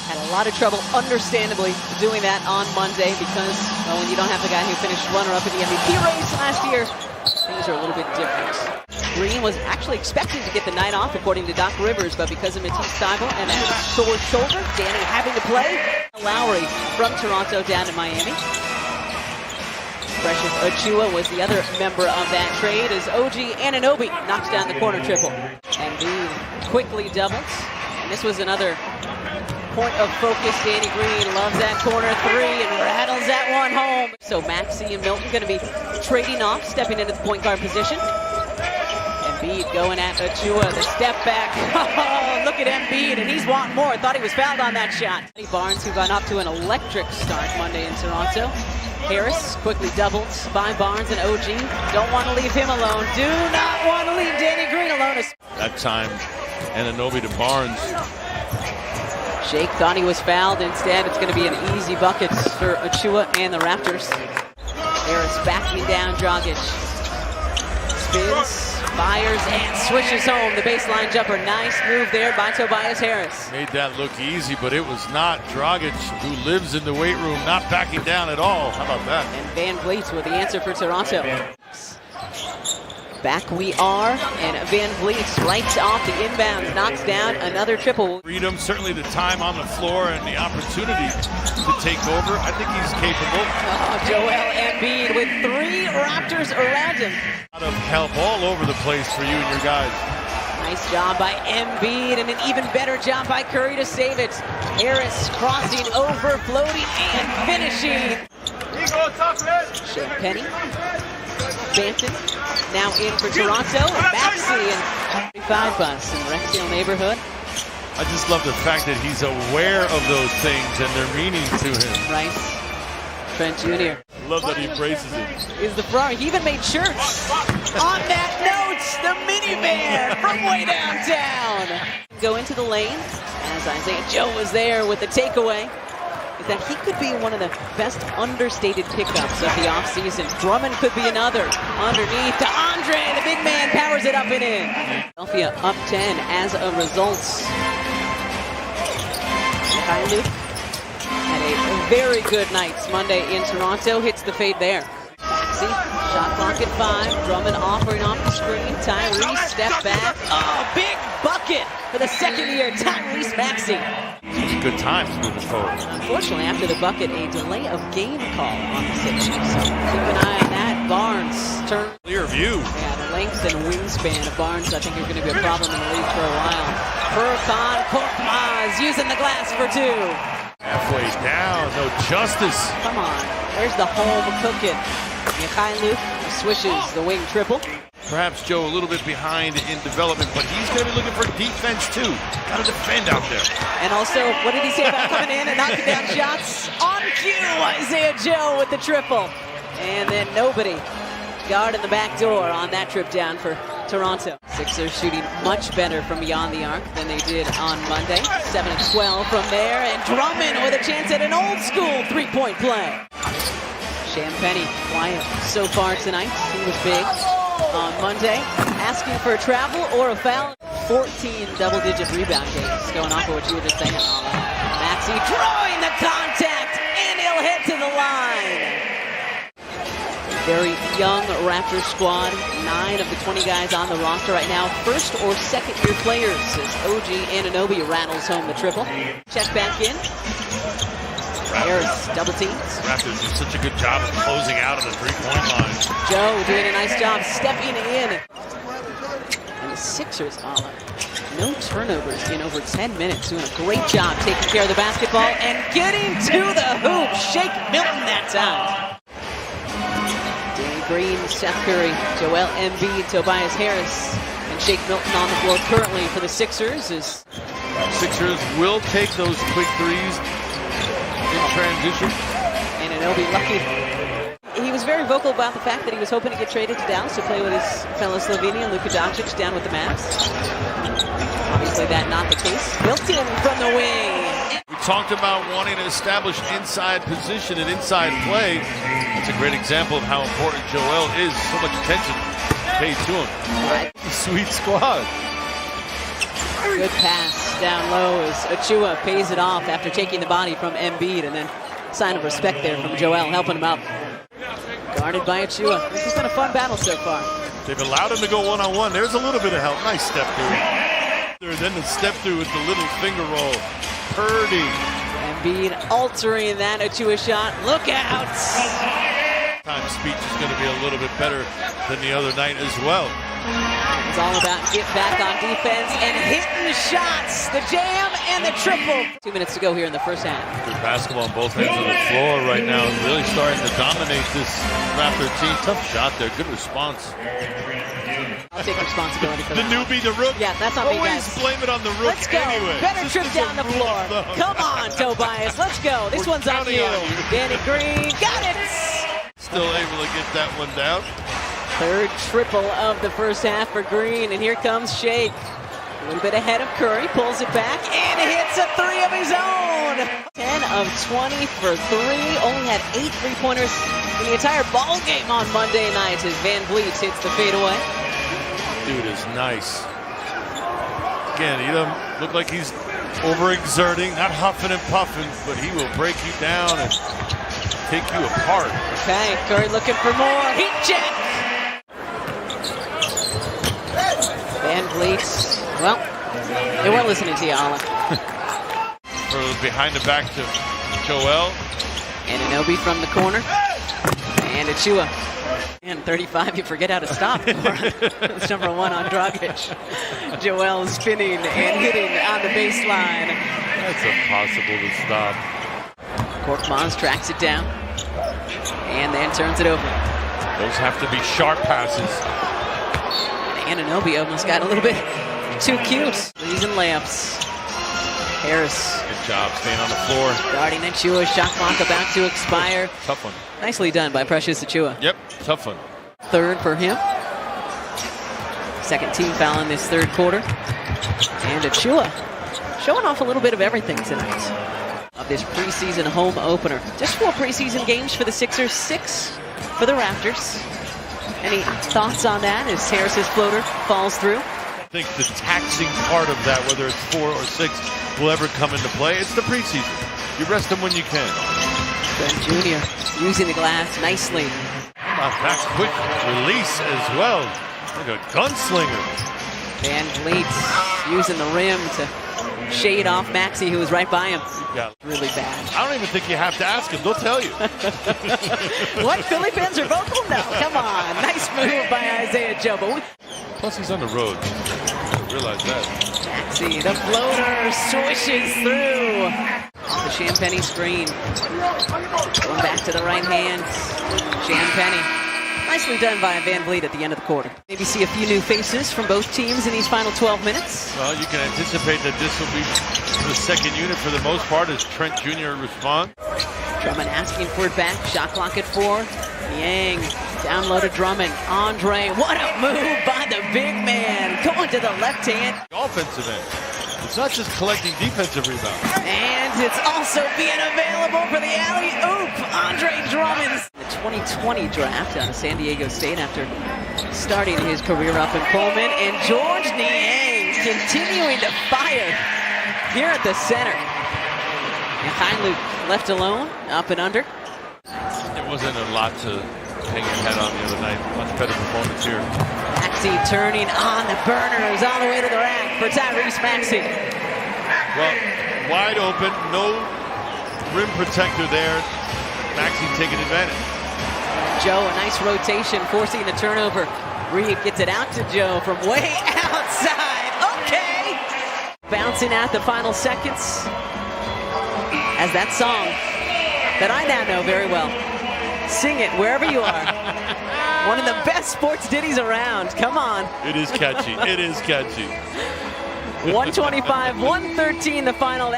Had a lot of trouble, understandably, doing that on Monday because, well, when you don't have the guy who finished runner-up in the MVP race last year, things are a little bit different. Green was actually expected to get the night off, according to Doc Rivers, but because of Matisse Thybulle and that sore shoulder, Danny having to play. Lowry from Toronto down to Miami. Precious Achiuwa was the other member of that trade as OG Anunoby knocks down the corner triple. Embiid quickly doubles, and this was another point of focus. Danny Green loves that corner three and rattles that one home. So Maxey and Milton going to be trading off, stepping into the point guard position. Embiid going at Achiuwa, the step back. Oh, look at Embiid, and he's wanting more. Thought he was fouled on that shot. Barnes, who got off to an electric start Monday in Toronto. Harris quickly doubled by Barnes, and OG don't want to leave him alone. Do not want to leave Danny Green alone. That time, Anunoby to Barnes. Shake thought he was fouled. Instead, it's going to be an easy bucket for Achiuwa and the Raptors. Harris backing down Dragic. Spins, fires, and swishes home the baseline jumper. Nice move there by Tobias Harris. Made that look easy, but it was not. Dragic, who lives in the weight room, not backing down at all. How about that? And Van Vliet with the answer for Toronto. Back we are, and Van Vliet right off the inbound knocks down another triple. Freedom, certainly the time on the floor and the opportunity to take over. I think he's capable. Oh, Joel Embiid with 3 Raptors around him. A lot of help all over the place for you and your guys. Nice job by Embiid, and an even better job by Curry to save it. Harris crossing over, floating, and finishing. Shea Penny. Banton now in for Toronto. Maxey and 35 bus in the Rexdale neighborhood. I just love the fact that he's aware of those things and their meaning to him. Right. Trent Jr. Love that he embraces it. Is the Ferrari. He even made shirts. On that note, the minivan from way downtown. Go into the lane as Isaiah Joe was there with the takeaway. Is that he could be one of the best understated pickups of the offseason. Drummond could be another. Underneath to Andre, the big man powers it up and in. Philadelphia up 10 as a result. Kailu had a very good night Monday in Toronto. Hits the fade there. Maxey, shot clock at 5. Drummond offering off the screen. Tyrese step back. Oh, big bucket for the second year. Tyrese Maxey. Good times moving forward. Unfortunately, after the bucket, a delay of game call on the Sixers. So keep an eye on that. Barnes turn. Clear view. Yeah, the length and wingspan of Barnes, I think, are going to be a problem in the league for a while. Furkan Korkmaz using the glass for 2. Halfway down, no justice. Come on, where's the home cooking? Mikhailu swishes the wing triple. Perhaps Joe a little bit behind in development, but he's going to be looking for defense too. Got to defend out there. And also, what did he say about coming in and knocking down shots? On cue, Isaiah Joe with the triple. And then nobody guarding the back door on that trip down for Toronto. Sixers shooting much better from beyond the arc than they did on Monday. 7 of 12 from there, and Drummond with a chance at an old school three-point play. Champagny quiet so far tonight. He was big on Monday, asking for a travel or a foul. 14 double-digit rebound games, going off of what you were just saying. Maxey drawing the contact, and he'll head to the line. Very young Raptors squad, 9 of the 20 guys on the roster right now. First or second year players as OG Anunoby rattles home the triple. Check back in. Harris double teams. Raptors do such a good job of closing out of the three-point line. Joe doing a nice job stepping in. And the Sixers, no turnovers in over 10 minutes. Doing a great job taking care of the basketball and getting to the hoop. Shake Milton that time. Danny Green, Seth Curry, Joel Embiid, Tobias Harris, and Shake Milton on the floor currently for the Sixers. Sixers will take those quick threes in transition. And Anunoby lucky. He was very vocal about the fact that he was hoping to get traded to Dallas to play with his fellow Slovenian, Luka Doncic, down with the Mavs. Obviously that not the case. Milton from the wing. We talked about wanting to establish inside position and inside play. It's a great example of how important Joel is. So much attention paid to him. Right. Sweet squad. Good pass. Down low as Achua pays it off after taking the body from Embiid, and then sign of respect there from Joel, helping him out. Guarded by Achua. This has been a fun battle so far. They've allowed him to go one-on-one. There's a little bit of help. Nice step through. Then the step through with the little finger roll. Purdy. Embiid altering that Achua shot. Look out! Time speech is going to be a little bit better than the other night as well. It's all about get back on defense and hitting the shots. The jam and the triple. 2 minutes to go here in the first half. Good basketball on both ends of the floor right now. Really starting to dominate this Raptor team. Tough shot there. Good response. I'll take responsibility for The that. newbie, the rookie. Yeah, that's on me, Always guys. blame it on the rookie. Let's go. Anyway, Better this trip is down a the rule floor. of thumb. Come on, Tobias. Let's go. This one's on counting you. on you. Danny Green got it. Still able to get that one down. Third triple of the first half for Green, and here comes Shake. A little bit ahead of Curry, pulls it back, and hits a three of his own. 10 of 20 for three, only had 8 three-pointers in the entire ball game on Monday night as Van Vliet hits the fadeaway. Dude is nice. Again, he doesn't look like he's overexerting, not huffing and puffing, but he will break you down and take you apart. Okay, Curry looking for more. Heat check. Van Vliet. Well, they weren't listening to you, Allen. For behind the back to Joel. And Anunoby from the corner. And Achua. And 35, you forget how to stop. It's number 1 on Dragic. Joel spinning and hitting on the baseline. That's impossible to stop. Korkmaz tracks it down. And then turns it over. Those have to be sharp passes. And Anunoby almost got a little bit too cute. Threes and layups. Harris. Good job staying on the floor. Guarding Achua. Shot clock about to expire. Tough one. Nicely done by Precious Achua. Yep, tough one. Third for him. Second team foul in this third quarter. And Achua showing off a little bit of everything tonight. Of this preseason home opener. Just 4 preseason games for the Sixers, 6 for the Raptors. Any thoughts on that as Harris's floater falls through? I think the taxing part of that, whether it's 4 or 6, will ever come into play. It's the preseason. You rest them when you can. Ben Jr. using the glass nicely. How about that quick release as well? Like a gunslinger. Van Vliet using the rim to shade off Maxey, who was right by him. Yeah. Really bad. I don't even think you have to ask him. They'll tell you. What? Philly fans are vocal? No, come on. Nice move by Isaiah Joe. But Plus, he's on the road. I realize that. Maxey, the floater swishes through. The Champagny screen. Going back to the right hand. Champagny. Nicely done by Van Vliet at the end of the quarter. Maybe see a few new faces from both teams in these final 12 minutes. Well, you can anticipate that this will be the second unit for the most part as Trent Jr. responds. Drummond asking for it back. Shot clock at 4. Yang down low to Drummond. Andre, what a move by the big man. Going to the left hand. Offensive end. It's not just collecting defensive rebounds. And it's also being available for the alley-oop. Andre Drummond. The 2020 draft out of San Diego State after starting his career up in Pullman. And George Niang continuing to fire here at the center. And Heinlu left alone, up and under. There wasn't a lot to hang your head on the other night. Much better performance here. Maxey turning on the burners all the way to the rack for Tyrese Maxey. Well, wide open, no rim protector there. Maxey taking advantage. Joe, a nice rotation, forcing the turnover. Reed gets it out to Joe from way outside. Okay. Bouncing out the final seconds. As that song that I now know very well. Sing it wherever you are. One of the best sports ditties around. Come on. It is catchy. It is catchy. 125, 113 the final.